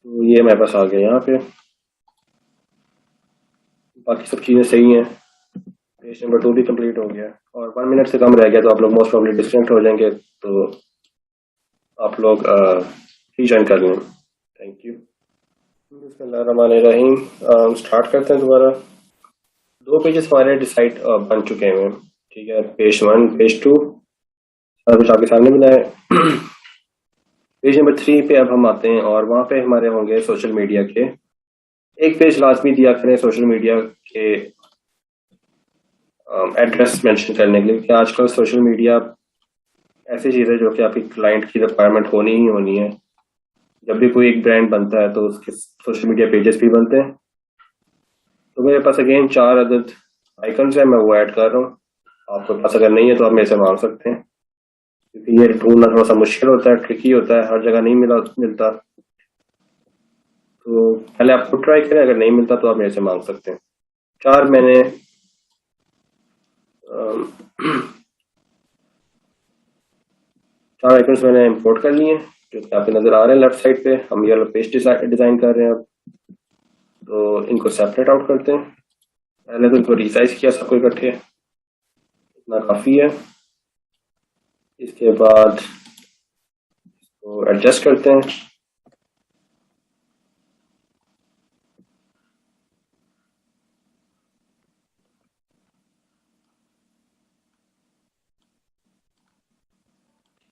तो ये मेरे पास आ गया यहाँ पे। बाकी सब चीजें सही हैं। पेज नंबर 2 भी कंप्लीट हो गया और 1 मिनट से कम रह गया, तो आप लोग मोस्ट प्रॉब्ली डिस्कनेक्ट हो जाएंगे, तो आप लोग रीजॉइन कर लें। Thank you. बिस्मिल्लाहिर्रहमानिर्रहीम। स्टार्ट करते हैं दोबारा। 2 पेजेस हमारे डिसाइड बन चुके हैं। ठीक है, पेज 1, पेज 2 सारा कुछ आपके सामने बनाए। पेज नंबर 3 पे अब हम आते हैं और वहां पे हमारे होंगे सोशल मीडिया के। एक पेज लाजमी दिया करें सोशल मीडिया के एड्रेस मेंशन करने के लिए, कि आजकल सोशल मीडिया ऐसी चीज है जो कि आपकी क्लाइंट की रिक्वायरमेंट होनी ही होनी है। जब भी कोई एक ब्रांड बनता है तो उसके सोशल मीडिया पेजेस भी बनते हैं। तो मेरे पास अगेन 4 अदद आइकन्स है, मैं वो ऐड कर रहा हूँ। आपके पास अगर नहीं है तो आप मेरे से मांग सकते हैं, क्योंकि ये ढूंढना थोड़ा सा मुश्किल होता है, ट्रिकी होता है, हर जगह नहीं मिलता। तो पहले आप खुद ट्राई करें, अगर नहीं मिलता तो आप मेरे से मांग सकते हैं। 4 मैंने अम, 4 आइकन्स मैंने इंपोर्ट कर लिए, जो कि आपको नजर आ रहे हैं लेफ्ट साइड पे। हम ये पेज डिजाइन कर रहे हैं अब, तो इनको सेपरेट आउट करते हैं। पहले तो इनको रिसाइज किया सबको इकट्ठे, इतना काफी है। इसके बाद इसको एडजस्ट करते हैं।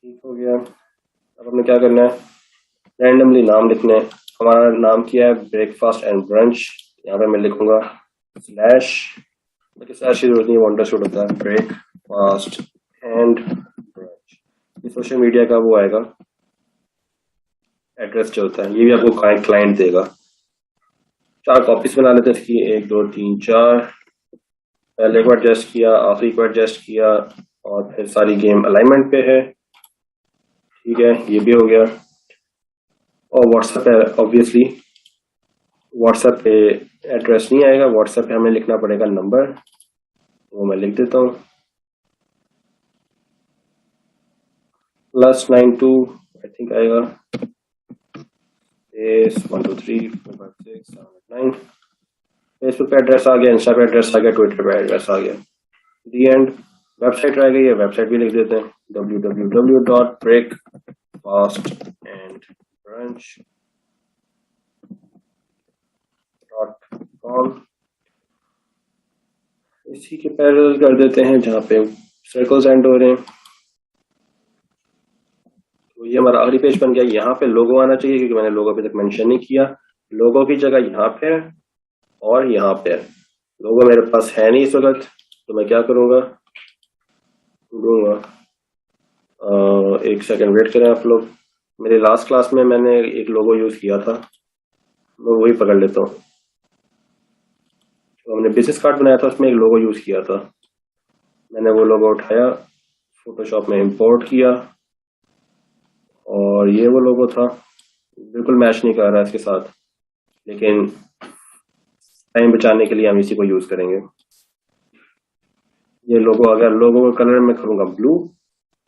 ठीक हो गया। अब हमने क्या करना है, रैंडमली नाम लिखने हैं। हमारा नाम किया है ब्रेकफास्ट एंड ब्रंच। यहाँ पे मैं लिखूंगा स्लैश, देखिए स्लैश की जरूरत नहीं, वंडरशूट होता है, ब्रेकफास्ट एंड ब्रंच। ये सोशल मीडिया का वो आएगा एड्रेस जो होता है, ये भी आपको क्लाइंट देगा। 4 कॉपीज बना लेते हैं इसकी, 1 2 3 4। पहले को एडजस्ट किया, आखिरी को एडजस्ट किया, और फिर सारी गेम अलाइनमेंट पे है। ठीक है, ये भी हो गया। और व्हाट्सएप है, ऑब्वियसली व्हाट्सएप पे एड्रेस नहीं आएगा, व्हाट्सएप पे हमें लिखना पड़ेगा नंबर, वो मैं लिख देता हूँ, +92 आई थिंक आएगा, 1 2 3 4 5 6 7 8 9। फेसबुक पे एड्रेस आ गया, इंस्टा पे एड्रेस आ गया, ट्विटर पे एड्रेस आ गया। दी एंड वेबसाइट रह गई है, वेबसाइट भी लिख देते हैं, www.breakfastandbrunch.com। इसी के पैरेलल कर देते हैं जहाँ पे सर्कल्स एंड हो रहे हैं। तो ये हमारा आखिरी पेज बन गया। यहाँ पे लोगो आना चाहिए, क्योंकि मैंने लोगो अभी तक मेंशन नहीं किया। लोगो की जगह यहाँ पे है और यहाँ पे है। लोगो मेरे पास है नहीं इस वक्त, तो मैं क्या करूँगा, ढूंढूंगा। एक सेकंड वेट करें आप लोग। मेरे लास्ट क्लास में मैंने एक लोगो यूज किया था, मैं वही पकड़ लेता हूँ। तो हमने बिजनेस कार्ड बनाया था, उसमें एक लोगो यूज किया था। मैंने वो लोगो उठाया, फोटोशॉप में इंपोर्ट किया, और ये वो लोगो था। बिल्कुल मैच नहीं कर रहा इसके साथ, लेकिन टाइम बचाने के लिए हम इसी को यूज करेंगे। ये लोगो, अगर लोगो का कलर मैं करूंगा ब्लू,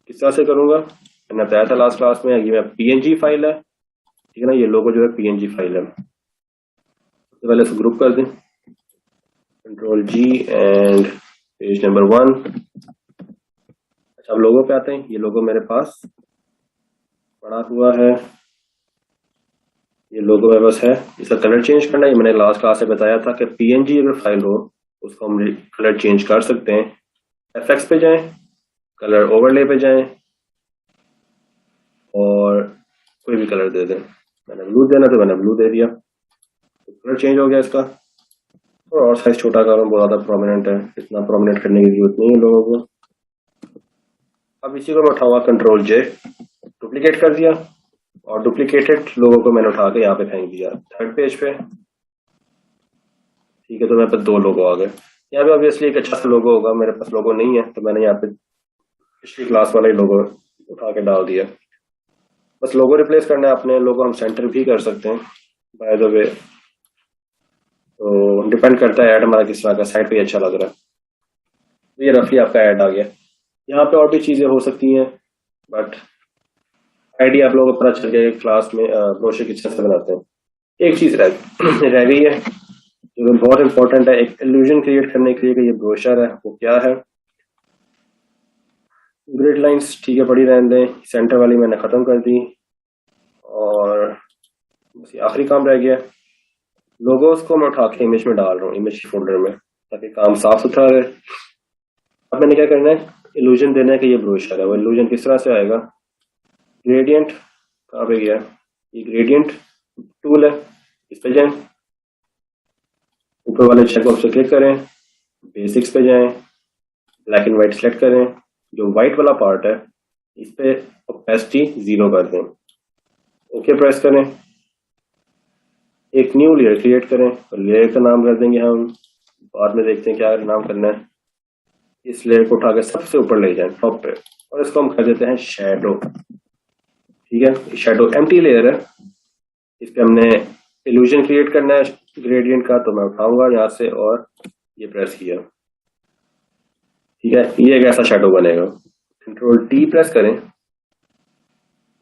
किस तरह से करूंगा, मैंने बताया था लास्ट क्लास में, ये पीएनजी फाइल है, ठीक है ना। ये लोगो जो है पीएनजी फाइल है। सबसे पहले इसको ग्रुप कर दें, Ctrl+G एंड पेज नंबर 1। अच्छा, अब लोगो पे आते हैं। ये लोगो मेरे पास पड़ा हुआ है, ये लोगो मेरे पास है। इसका कलर चेंज करना है, ये मैंने लास्ट क्लास में बताया था कि पीएनजी अगर फाइल हो उसको हम कलर चेंज कर सकते हैं। एफएक्स पे जाएं, कलर ओवरले पे जाएं, और कोई भी कलर दे दें। मैंने ब्लू देना तो मैंने ब्लू दे दिया, तो कलर चेंज हो गया इसका। और साइज छोटा कर रहा हूँ, बहुत ज्यादा प्रोमिनेंट है, इतना प्रोमिनेंट करने की जरूरत नहीं है लोगों को। अब इसी को मैं उठाऊंगा कंट्रोल जे, डुप्लीकेट कर दिया और डुप्लीकेटेड लोगों को मैंने उठा के यहाँ पे फेंक दिया थर्ड पेज पे। ठीक है, तो मेरे पास दो लोगो आ गए। यहाँ पे ऑब्वियसली एक अच्छा सा लोगो होगा, मेरे पास लोगो नहीं है तो मैंने यहाँ पे पिछली क्लास वाला ही लोगो उठा के डाल दिया। बस लोगो रिप्लेस करना है अपने, लोगो हम सेंटर भी कर सकते हैं बाय द वे, तो डिपेंड करता है ऐड हमारा किस तरह का, साइड पे अच्छा लग रहा है। तो ये रफली आपका ऐड आ गया। यहाँ पे और भी चीजें हो सकती हैं बट आइडिया आप लोगों को पता चल गया क्लास में ब्रोशर किस तरह से बनाते हैं। एक चीज रह गई है जो बहुत इंपॉर्टेंट है, एक इल्यूजन क्रिएट करने के लिए कि ये ब्रोशर है, वो क्या है। ग्रिड लाइंस ठीक है, पड़ी रहने दें, सेंटर वाली मैंने खत्म कर दी और बस ये आखिरी काम रह गया। लोगोस को मैं उठा के इमेज में डाल रहा हूँ, इमेज फोल्डर में, ताकि काम साफ सुथरा रहे। अब मैंने क्या करना है, इल्यूजन देना है कि ये ब्रोशर है। वो इल्यूजन किस तरह से आएगा, ग्रेडियंट कहाँ पे गया, ये ग्रेडियंट टूल है, इस पे जाएं, ऊपर वाले चेकबॉक्स पे क्लिक करें, बेसिक्स पे जाएं, ब्लैक एंड व्हाइट सेलेक्ट करें, जो व्हाइट वाला पार्ट है इस पे ओपेसिटी 0 कर दें, ओके प्रेस करें, एक न्यू लेयर क्रिएट करें और लेयर का नाम कर देंगे हम, बाद में देखते हैं क्या नाम करना है। इस लेयर को उठा के सबसे ऊपर ले जाएं टॉप पे और इसको हम कर देते हैं शैडो। ठीक है, शैडो एम्प्टी लेयर है, इस पे हमने इल्यूजन क्रिएट करना है ग्रेडियंट का, तो मैं उठाऊंगा यहाँ से और ये प्रेस किया। ठीक है, ये एक ऐसा शैडो बनेगा। कंट्रोल टी प्रेस करें,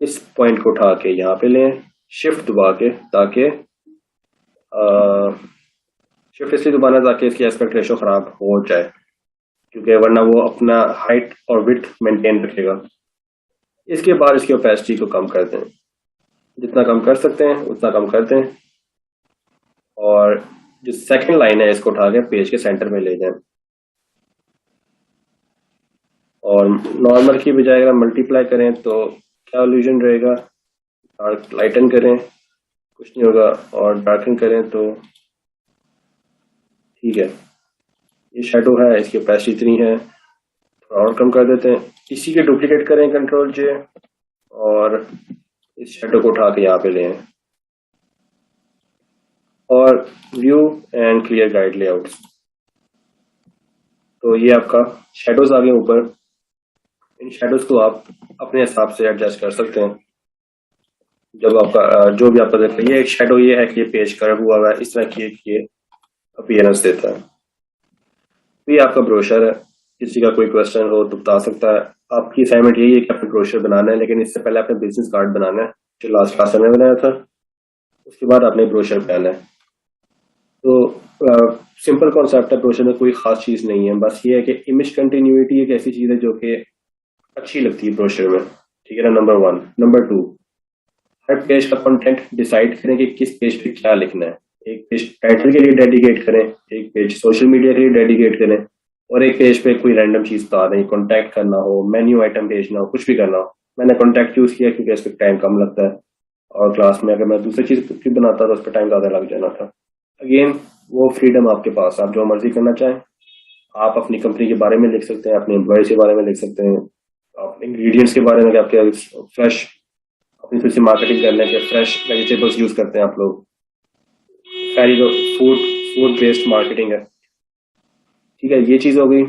इस पॉइंट को उठा के यहाँ पे लें, शिफ्ट दबा के, ताकि शिफ्ट इसलिए दबाना ताकि इसकी एस्पेक्ट रेशो खराब हो जाए, क्योंकि वरना वो अपना हाइट और विड्थ मेंटेन रखेगा। इसके बाद इसकी ओपेसिटी को कम कर दें, जितना कम कर सकते हैं उतना कम कर दें और जो सेकंड लाइन है इसको उठा के पेज के सेंटर में ले जाएं और नॉर्मल की बजाय अगर मल्टीप्लाई करें तो क्या इल्यूजन रहेगा, डार्क लाइटन करें कुछ नहीं होगा और डार्कन करें तो ठीक है। ये शेडो है, इसकी ओपेसिटी इतनी है, थोड़ा और कम कर देते हैं। इसी के डुप्लीकेट करें कंट्रोल जे और इस शेडो को उठा के यहाँ पे लें और view and clear guide layouts, तो ये आपका शेडोज आ गए ऊपर। इन शेडोज को आप अपने हिसाब से एडजस्ट कर सकते हैं जब आपका जो भी आपका देखते हैं। ये एक शेडो ये है कि ये पेज कर्व हुआ है, इस तरह की ये अपीयरेंस देता है। तो ये आपका ब्रोशर है, किसी का कोई क्वेश्चन हो तो बता सकता है। आपकी असाइनमेंट यही है कि आपने ब्रोशर बनाना है, लेकिन इससे पहले आपने बिजनेस कार्ड बनाना है जो लास्ट क्लास में बनाया था, उसके बाद आपने ब्रोशर बनाना है। तो सिंपल कॉन्सेप्ट है, ब्रोशर में कोई खास चीज नहीं है, बस ये है कि इमेज कंटिन्यूटी एक ऐसी चीज है जो कि अच्छी लगती है ब्रोशर में। ठीक है ना, नंबर 1। नंबर 2, हर पेज का कंटेंट डिसाइड करें कि किस पेज पे क्या लिखना है। एक पेज टाइटल के लिए डेडिकेट करें, एक पेज सोशल मीडिया के लिए डेडिकेट करें और एक पेज पे कोई रैंडम चीज बता दें, कॉन्टैक्ट करना हो, मेन्यू आइटम भेजना हो, कुछ भी करना हो। मैंने कॉन्टैक्ट यूज किया क्योंकि इस पर टाइम कम लगता है और क्लास में अगर मैं दूसरी चीज भी बनाता तो उस पर टाइम ज्यादा लग जाना था। अगेन वो फ्रीडम आपके पास, आप जो मर्जी करना चाहें। आप अपनी कंपनी के बारे में लिख सकते हैं, अपने एम्प्लॉयज के बारे में लिख सकते हैं, आप इंग्रेडिएंट्स के बारे में, आपके फ्रेश अपनी थोड़ी सी मार्केटिंग करने के फ्रेश वेजिटेबल्स यूज करते हैं आप लोग, सारी जो फूड बेस्ड मार्केटिंग है। ठीक है, ये चीज हो गई।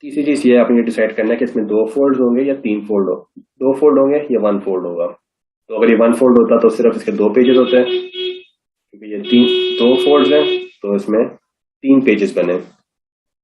तीसरी चीज ये आपने डिसाइड करना है कि इसमें 2 फोल्ड होंगे या 3 फोल्ड हो, 2 फोल्ड होंगे या 1 फोल्ड होगा। तो अगर ये 1 फोल्ड होता तो सिर्फ इसके 2 पेजेस होते हैं, क्योंकि ये 2 फोल्ड हैं तो इसमें 3 पेजेस बने।